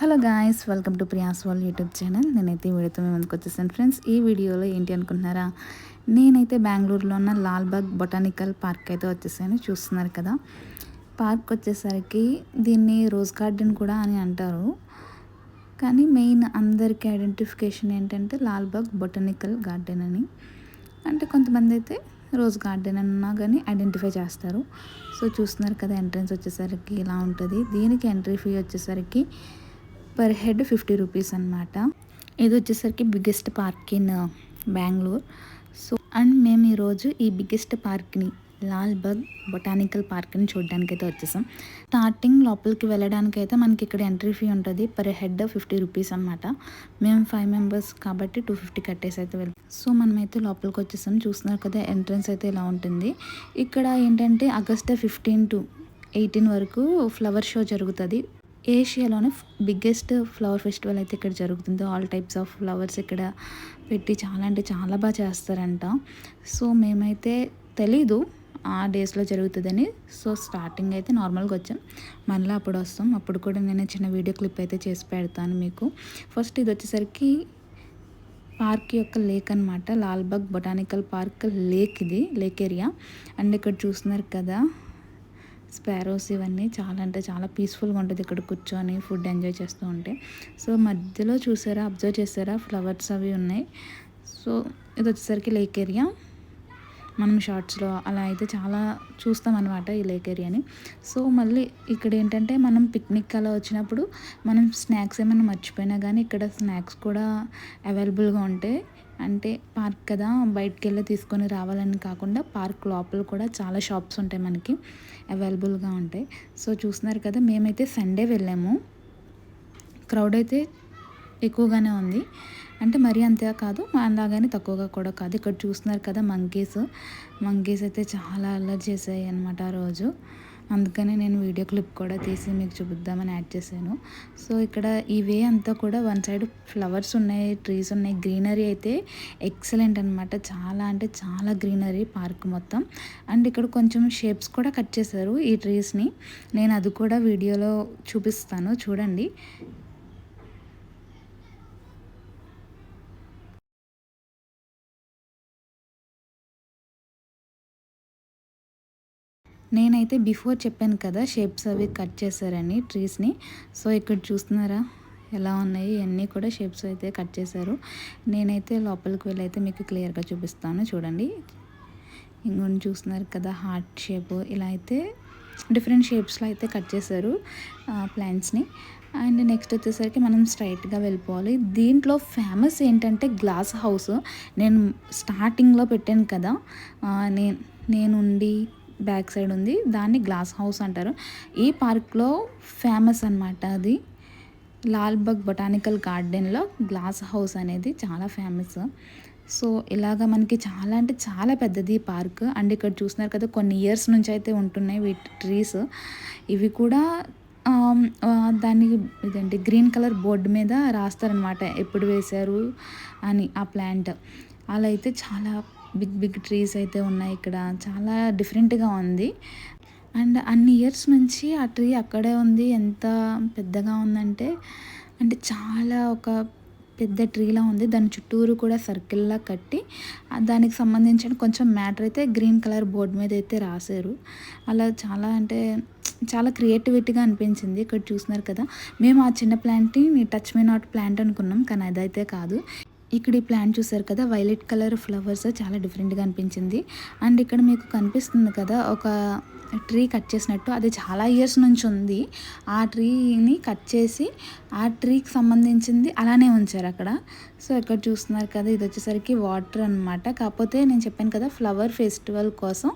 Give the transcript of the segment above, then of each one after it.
Hello guys, welcome to Priya's world YouTube channel. నేనైతే ఈ వీడియోతో మేము ముందుకు వచ్చేసాను ఫ్రెండ్స్. ఈ వీడియోలో ఏంటి అనుకుంటున్నారా, నేనైతే బెంగళూరులో ఉన్న లాల్బాగ్ బొటానికల్ పార్క్ అయితే వచ్చేసాను. చూస్తున్నారు కదా, పార్క్ వచ్చేసరికి దీన్ని రోజ్ గార్డెన్ కూడా అని అంటారు. కానీ మెయిన్ అందరికీ ఐడెంటిఫికేషన్ ఏంటంటే లాల్బాగ్ బొటానికల్ గార్డెన్ అని. అంటే కొంతమంది అయితే రోజ్ గార్డెన్ అన్నా కానీ ఐడెంటిఫై చేస్తారు. సో చూస్తున్నారు కదా, ఎంట్రన్స్ వచ్చేసరికి ఇలా ఉంటుంది. దీనికి ఎంట్రీ ఫీ వచ్చేసరికి పర్ హెడ్ 50 రూపీస్ అనమాట. ఇది వచ్చేసరికి biggest park in Bengaluru. So and మేము ఈరోజు ఈ బిగ్గెస్ట్ పార్క్ని, లాల్బాగ్ బొటానికల్ పార్క్ని చూడడానికైతే వచ్చేసాం. స్టార్టింగ్ లోపలికి వెళ్ళడానికైతే మనకి ఇక్కడ ఎంట్రీ ఫీ ఉంటుంది పర్ హెడ్ 50 రూపీస్ అనమాట. మేము 5 మెంబర్స్ కాబట్టి 250 కట్టేసి అయితే వెళ్ళాం. సో మనమైతే లోపలికి వచ్చేసాం. చూస్తున్నారు కదా, ఎంట్రన్స్ అయితే ఇలా ఉంటుంది. ఇక్కడ ఏంటంటే ఆగస్ట్ 15 to 18 వరకు ఫ్లవర్ షో జరుగుతుంది. ఏషియాలోనే బిగ్గెస్ట్ ఫ్లవర్ ఫెస్టివల్ అయితే ఇక్కడ జరుగుతుంది. ఆల్ టైప్స్ ఆఫ్ ఫ్లవర్స్ ఇక్కడ పెట్టి చాలా అంటే చాలా బాగా చేస్తారంట. సో మేమైతే తెలీదు ఆ డేస్లో జరుగుతుందని. సో స్టార్టింగ్ అయితే నార్మల్గా వచ్చాం, మళ్ళీ అప్పుడు వస్తాం. అప్పుడు కూడా నేను చిన్న వీడియో క్లిప్ అయితే చేసి పెడతాను మీకు. ఫస్ట్ ఇది వచ్చేసరికి పార్క్ యొక్క లేక్ అనమాట. లాల్బాగ్ బొటానికల్ పార్క్ లేక్, ఇది లేక్ ఏరియా. అండ్ ఇక్కడ చూస్తున్నారు కదా స్పారోస్, ఇవన్నీ చాలా అంటే చాలా పీస్ఫుల్గా ఉంటుంది ఇక్కడ కూర్చొని ఫుడ్ ఎంజాయ్ చేస్తూ ఉంటే. సో మధ్యలో చూసారా, అబ్జర్వ్ చేసారా, ఫ్లవర్స్ అవి ఉన్నాయి. సో ఇది వచ్చేసరికి లేక్ ఏరియా. మనం షార్ట్స్లో అలా అయితే చాలా చూస్తాం అనమాట ఈ లేక్ ఏరియాని. సో మళ్ళీ ఇక్కడ ఏంటంటే మనం పిక్నిక్ అలా వచ్చినప్పుడు మనం స్నాక్స్ ఏమైనా మర్చిపోయినా కానీ ఇక్కడ స్నాక్స్ కూడా అవైలబుల్గా ఉంటాయి. అంటే పార్క్ కదా, బయటికి వెళ్ళి తీసుకొని రావాలని కాకుండా పార్క్ లోపల కూడా చాలా షాప్స్ ఉంటాయి మనకి అవైలబుల్గా ఉంటాయి. సో చూస్తున్నారు కదా, మేమైతే సండే వెళ్ళాము. క్రౌడ్ అయితే ఎక్కువగానే ఉంది. అంటే మరీ అంతే కాదు, అలాగని తక్కువగా కూడా కాదు. ఇక్కడ చూస్తున్నారు కదా మంకీస్ అయితే చాలా అల్లరి చేసాయి అనమాట ఆ రోజు. అందుకనే నేను వీడియో క్లిప్ కూడా తీసి మీకు చూపిద్దామని యాడ్ చేశాను. సో ఇక్కడ ఈ వే అంతా కూడా వన్ సైడ్ ఫ్లవర్స్ ఉన్నాయి, ట్రీస్ ఉన్నాయి, గ్రీనరీ అయితే ఎక్సలెంట్ అనమాట. చాలా అంటే చాలా గ్రీనరీ పార్క్ మొత్తం. అండ్ ఇక్కడ కొంచెం షేప్స్ కూడా కట్ చేశారు ఈ ట్రీస్ని. నేను అది కూడా వీడియోలో చూపిస్తాను, చూడండి. నేనైతే బిఫోర్ చెప్పాను కదా షేప్స్ అవి కట్ చేశారని ట్రీస్ని. సో ఇక్కడ చూస్తున్నారా ఎలా ఉన్నాయి, అన్నీ కూడా షేప్స్ అయితే కట్ చేశారు. నేనైతే లోపలికి వెళ్ళి అయితే మీకు క్లియర్గా చూపిస్తాను, చూడండి. ఇంకొన్ని చూస్తున్నారు కదా, హార్ట్ షేప్, ఇలా అయితే డిఫరెంట్ షేప్స్లో అయితే కట్ చేశారు ప్లాంట్స్ని. అండ్ నెక్స్ట్ వచ్చేసరికి మనం స్ట్రైట్గా వెళ్ళిపోవాలి. దీంట్లో ఫేమస్ ఏంటంటే గ్లాస్ హౌస్. నేను స్టార్టింగ్లో పెట్టాను కదా, నేనుండి బ్యాక్ సైడ్ ఉంది, దాన్ని గ్లాస్ హౌస్ అంటారు. ఈ పార్క్లో ఫేమస్ అనమాట అది. లాల్బాగ్ బొటానికల్ గార్డెన్లో గ్లాస్ హౌస్ అనేది చాలా ఫేమస్. సో ఇలాగ మనకి చాలా అంటే చాలా పెద్దది పార్క్. అండ్ ఇక్కడ చూస్తున్నారు కదా, కొన్ని ఇయర్స్ నుంచి అయితే ఉంటున్నాయి వీటి ట్రీస్. ఇవి కూడా దాన్ని ఇదండి గ్రీన్ కలర్ బోర్డు మీద రాస్తారనమాట ఎప్పుడు వేశారు అని ఆ ప్లాంట్. అలా అయితే చాలా బిగ్ ట్రీస్ అయితే ఉన్నాయి ఇక్కడ. చాలా డిఫరెంట్గా ఉంది. అండ్ అన్ని ఇయర్స్ నుంచి ఆ ట్రీ అక్కడే ఉంది. ఎంత పెద్దగా ఉందంటే చాలా ఒక పెద్ద ట్రీలా ఉంది. దాని చుట్టూరు కూడా సర్కిల్లా కట్టి దానికి సంబంధించిన కొంచెం మ్యాటర్ అయితే గ్రీన్ కలర్ బోర్డు మీద అయితే రాశారు. అలా చాలా అంటే చాలా క్రియేటివిటీగా అనిపించింది. ఇక్కడ చూస్తున్నారు కదా, మేము ఆ చిన్న ప్లాంట్ని టచ్ మీ నాట్ ప్లాంట్ అనుకున్నాం, కానీ అదైతే కాదు. ఇక్కడ ఈ ప్లాంట్ చూసారు కదా, వైలెట్ కలర్ ఫ్లవర్స్, చాలా డిఫరెంట్గా అనిపించింది. అండ్ ఇక్కడ మీకు కనిపిస్తుంది కదా ఒక ట్రీ కట్ చేసినట్టు, అది చాలా ఇయర్స్ నుంచి ఉంది. ఆ ట్రీని కట్ చేసి ఆ ట్రీకి సంబంధించింది అలానే ఉంచారు అక్కడ. సో ఇక్కడ చూస్తున్నారు కదా, ఇది వచ్చేసరికి వాటర్ అనమాట. కాకపోతే నేను చెప్పాను కదా ఫ్లవర్ ఫెస్టివల్ కోసం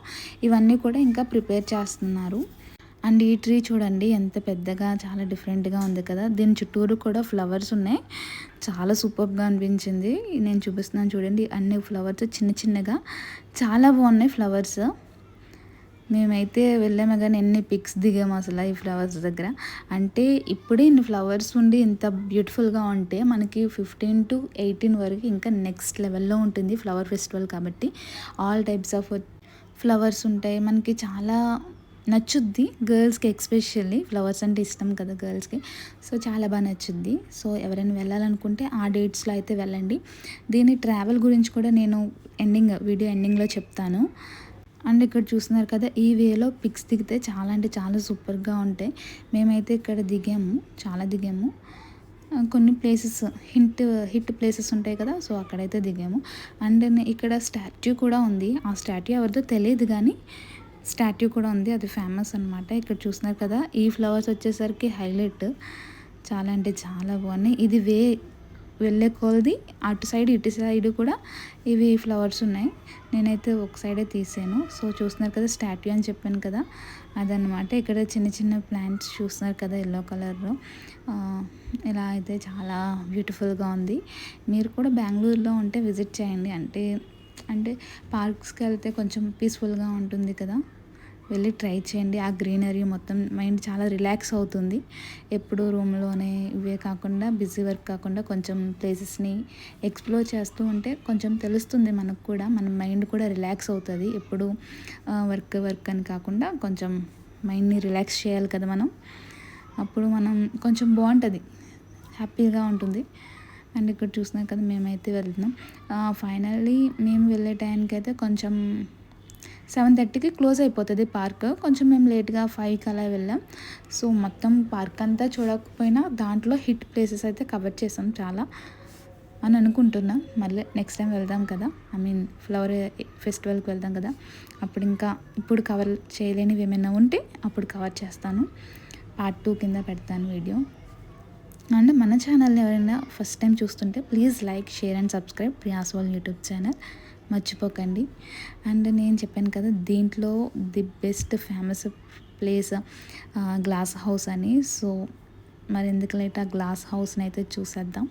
ఇవన్నీ కూడా ఇంకా ప్రిపేర్ చేస్తున్నారు. అండ్ ఈ ట్రీ చూడండి ఎంత పెద్దగా, చాలా డిఫరెంట్గా ఉంది కదా. దీని చుట్టూరు కూడా ఫ్లవర్స్ ఉన్నాయి. చాలా సూపర్గా అనిపించింది. నేను చూపిస్తున్నాను చూడండి, అన్ని ఫ్లవర్స్ చిన్న చిన్నగా చాలా బాగున్నాయి ఫ్లవర్స్. మేమైతే వెళ్ళాము కానీ ఎన్ని పిక్స్ దిగాము అసలు ఈ ఫ్లవర్స్ దగ్గర. అంటే ఇప్పుడే ఇన్ని ఫ్లవర్స్ ఉండి ఇంత బ్యూటిఫుల్గా ఉంటే మనకి 15 to 18 వరకు ఇంకా నెక్స్ట్ లెవెల్లో ఉంటుంది ఫ్లవర్ ఫెస్టివల్ కాబట్టి. ఆల్ టైప్స్ ఆఫ్ ఫ్లవర్స్ ఉంటాయి మనకి. చాలా నచ్చుద్ది గర్ల్స్కి, ఎక్స్పెషల్లీ ఫ్లవర్స్ అంటే ఇష్టం కదా గర్ల్స్కి. సో చాలా బాగా నచ్చుద్ది. సో ఎవరైనా వెళ్ళాలనుకుంటే ఆ డేట్స్లో అయితే వెళ్ళండి. దీని ట్రావెల్ గురించి కూడా నేను వీడియో ఎండింగ్లో చెప్తాను. అండ్ ఇక్కడ చూస్తున్నారు కదా, ఈ వేలో పిక్స్ దిగితే చాలా అంటే చాలా సూపర్గా ఉంటాయి. మేమైతే ఇక్కడ చాలా దిగాము. కొన్ని ప్లేసెస్ హిట్ ప్లేసెస్ ఉంటాయి కదా, సో అక్కడైతే దిగాము. అండ్ ఇక్కడ స్టాట్యూ కూడా ఉంది. ఆ స్టాట్యూ ఎవరిదో తెలియదు కానీ స్టాట్యూ కూడా ఉంది, అది ఫేమస్ అనమాట. ఇక్కడ చూస్తున్నారు కదా, ఈ ఫ్లవర్స్ వచ్చేసరికి హైలైట్. చాలా అంటే చాలా బాగున్నాయి. ఇది వెళ్ళే కొలది అటు సైడ్ ఇటు సైడ్ కూడా ఇవి ఫ్లవర్స్ ఉన్నాయి. నేనైతే ఒక సైడే తీసాను. సో చూస్తున్నారు కదా, స్టాట్యూ అని చెప్పాను కదా, అదనమాట. ఇక్కడ చిన్న చిన్న ప్లాంట్స్ చూస్తున్నారు కదా ఎల్లో కలర్లో. ఇలా అయితే చాలా బ్యూటిఫుల్గా ఉంది. మీరు కూడా బెంగళూరులో ఉంటే విజిట్ చేయండి. అంటే పార్క్స్కి వెళ్తే కొంచెం పీస్ఫుల్గా ఉంటుంది కదా, వెళ్ళి ట్రై చేయండి. ఆ గ్రీనరీ మొత్తం మైండ్ చాలా రిలాక్స్ అవుతుంది. ఎప్పుడు రూమ్లోనే ఇవే కాకుండా, బిజీ వర్క్ కాకుండా కొంచెం ప్లేసెస్ని ఎక్స్ప్లోర్ చేస్తూ ఉంటే కొంచెం తెలుస్తుంది మనకు కూడా, మన మైండ్ కూడా రిలాక్స్ అవుతుంది. ఎప్పుడు వర్క్ అని కాకుండా కొంచెం మైండ్ని రిలాక్స్ చేయాలి కదా మనం. అప్పుడు మనం కొంచెం బాగుంటుంది, హ్యాపీగా ఉంటుంది. అండ్ ఇక్కడ చూస్తున్నాం కదా, మేమైతే వెళ్తున్నాం. ఫైనల్లీ మేము వెళ్ళే టైంకి అయితే కొంచెం 7:30కి క్లోజ్ అయిపోతుంది పార్క్. కొంచెం మేము లేట్గా 5కి అలా వెళ్ళాం. సో మొత్తం పార్క్ అంతా చూడకపోయినా దాంట్లో హిట్ ప్లేసెస్ అయితే కవర్ చేసాం చాలా అని అనుకుంటున్నాం. మళ్ళీ నెక్స్ట్ టైం వెళ్దాం కదా, ఫ్లవర్ ఫెస్టివల్కి వెళ్దాం కదా, ఇప్పుడు కవర్ చేయలేనివి ఏమైనా ఉంటే అప్పుడు కవర్ చేస్తాను. పార్ట్ 2 కింద పెడతాను వీడియో. అండ్ మన ఛానల్ని ఎవరైనా ఫస్ట్ టైం చూస్తుంటే please like, share and subscribe Priya's world YouTube channel, మర్చిపోకండి. అండ్ నేను చెప్పాను కదా, దీంట్లో the best famous place glass house అని. సో మరి ఎందుకు లేట్, ఆ గ్లాస్ హౌస్ని అయితే చూసేద్దాం.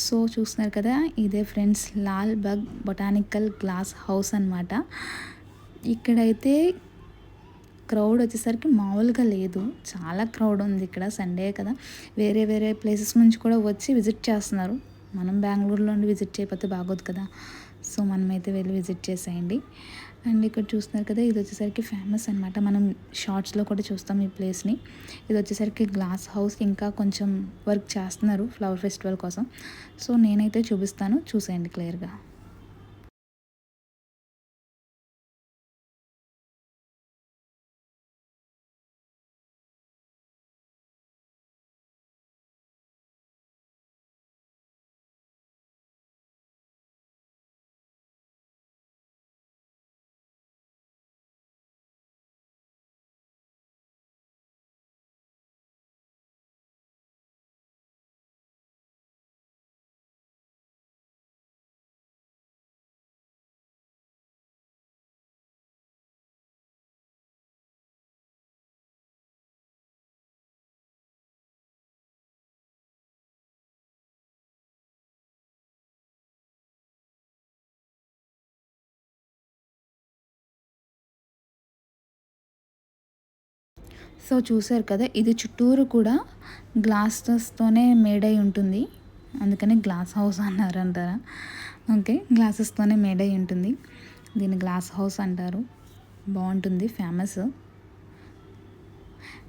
సో చూస్తున్నారు కదా, ఇదే friends Lal Bagh botanical glass house అనమాట. ఇక్కడైతే క్రౌడ్ వచ్చేసరికి మామూలుగా లేదు, చాలా క్రౌడ్ ఉంది ఇక్కడ. సండే కదా, వేరే ప్లేసెస్ నుంచి కూడా వచ్చి విజిట్ చేస్తున్నారు. మనం బెంగళూరులో ఉండి విజిట్ చేయకపోతే బాగోదు కదా, సో మనమైతే వెళ్ళి విజిట్ చేసేయండి. అండ్ ఇక్కడ చూస్తున్నారు కదా, ఇది వచ్చేసరికి ఫేమస్ అనమాట. మనం షార్ట్స్లో కూడా చూస్తాం ఈ ప్లేస్ని. ఇది వచ్చేసరికి గ్లాస్ హౌస్, ఇంకా కొంచెం వర్క్ చేస్తున్నారు ఫ్లవర్ ఫెస్టివల్ కోసం. సో నేనైతే చూపిస్తాను, చూసేయండి క్లియర్గా. సో చూసారు కదా, ఇది చుట్టూరు కూడా గ్లాసెస్తోనే మేడ్ అయి ఉంటుంది, అందుకని గ్లాస్ హౌస్ అంటారా. ఓకే, గ్లాసెస్తోనే మేడ్ అయి ఉంటుంది, దీన్ని గ్లాస్ హౌస్ అంటారు. బాగుంటుంది, ఫేమస్.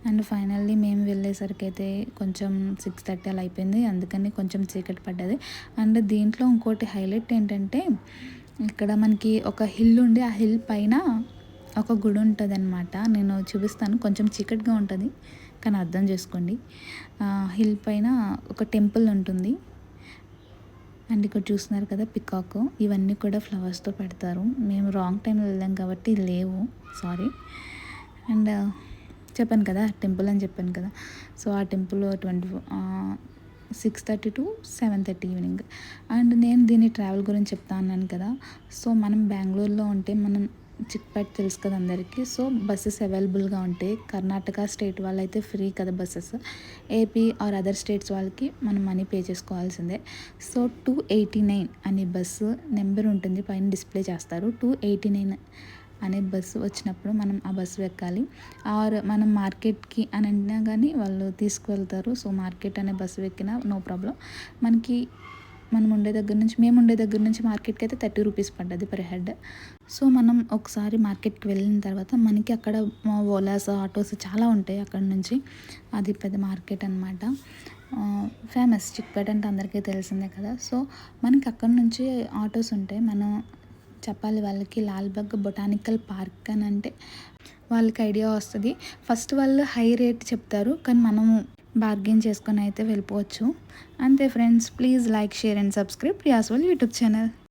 అండ్ ఫైనల్లీ మేము వెళ్ళేసరికి అయితే కొంచెం 6:30 అలా అయిపోయింది, అందుకని కొంచెం చీకటి పడ్డది. అండ్ దీంట్లో ఇంకోటి హైలైట్ ఏంటంటే, ఇక్కడ మనకి ఒక హిల్ ఉండి, ఆ హిల్ పైన ఒక గుడి ఉంటుంది అనమాట. నేను చూపిస్తాను, కొంచెం చీకటిగా ఉంటుంది కానీ అర్థం చేసుకోండి. హిల్ పైన ఒక టెంపుల్ ఉంటుంది. అండ్ ఇక్కడ చూస్తున్నారు కదా పికాక్, ఇవన్నీ కూడా ఫ్లవర్స్తో పెడతారు. మేము రాంగ్ టైంలో వెళ్ళాం కాబట్టి లేవు, సారీ. అండ్ చెప్పాను కదా టెంపుల్ అని చెప్పాను కదా, సో ఆ టెంపుల్ 6:30 to 7:30 ఈవినింగ్. అండ్ నేను దీని ట్రావెల్ గురించి చెప్తా అన్నాను కదా. సో మనం బెంగళూరులో ఉంటే, మనం చిక్పేట తెలుసు కదా అందరికీ. సో బస్సెస్ అవైలబుల్గా ఉంటాయి. కర్ణాటక స్టేట్ వాళ్ళైతే ఫ్రీ కదా buses, AP or other states వాళ్ళకి మనం మనీ పే చేసుకోవాల్సిందే. సో 289 అనే బస్సు నెంబర్ ఉంటుంది, పైన డిస్ప్లే చేస్తారు. 289 అనే బస్సు వచ్చినప్పుడు మనం ఆ బస్సు ఎక్కాలి. ఆర్ మనం మార్కెట్కి అని అన్నా కానీ వాళ్ళు తీసుకువెళ్తారు. సో మార్కెట్ అనే బస్సు ఎక్కినా నో ప్రాబ్లం. మనకి మేము ఉండే దగ్గర నుంచి మార్కెట్కి అయితే 30 రూపీస్ పడ్డది పర్ హెడ్. సో మనం ఒకసారి మార్కెట్కి వెళ్ళిన తర్వాత మనకి అక్కడ ఓలాస్, ఆటోస్ చాలా ఉంటాయి అక్కడ నుంచి. అది పెద్ద మార్కెట్ అనమాట. ఫేమస్ చిక్పేట అంటే అందరికీ తెలిసిందే కదా. సో మనకి అక్కడ నుంచి ఆటోస్ ఉంటాయి. మనం చెప్పాలి వాళ్ళకి లాల్బాగ్ బొటానికల్ పార్క్ అని అంటే వాళ్ళకి ఐడియా వస్తుంది. ఫస్ట్ వాళ్ళు హై రేట్ చెప్తారు, కానీ మనము బార్గెన్ చేసుకొని అయితే వెళ్ళిపోవచ్చు. అంతే friends, please like, share and subscribe Priya's world YouTube channel.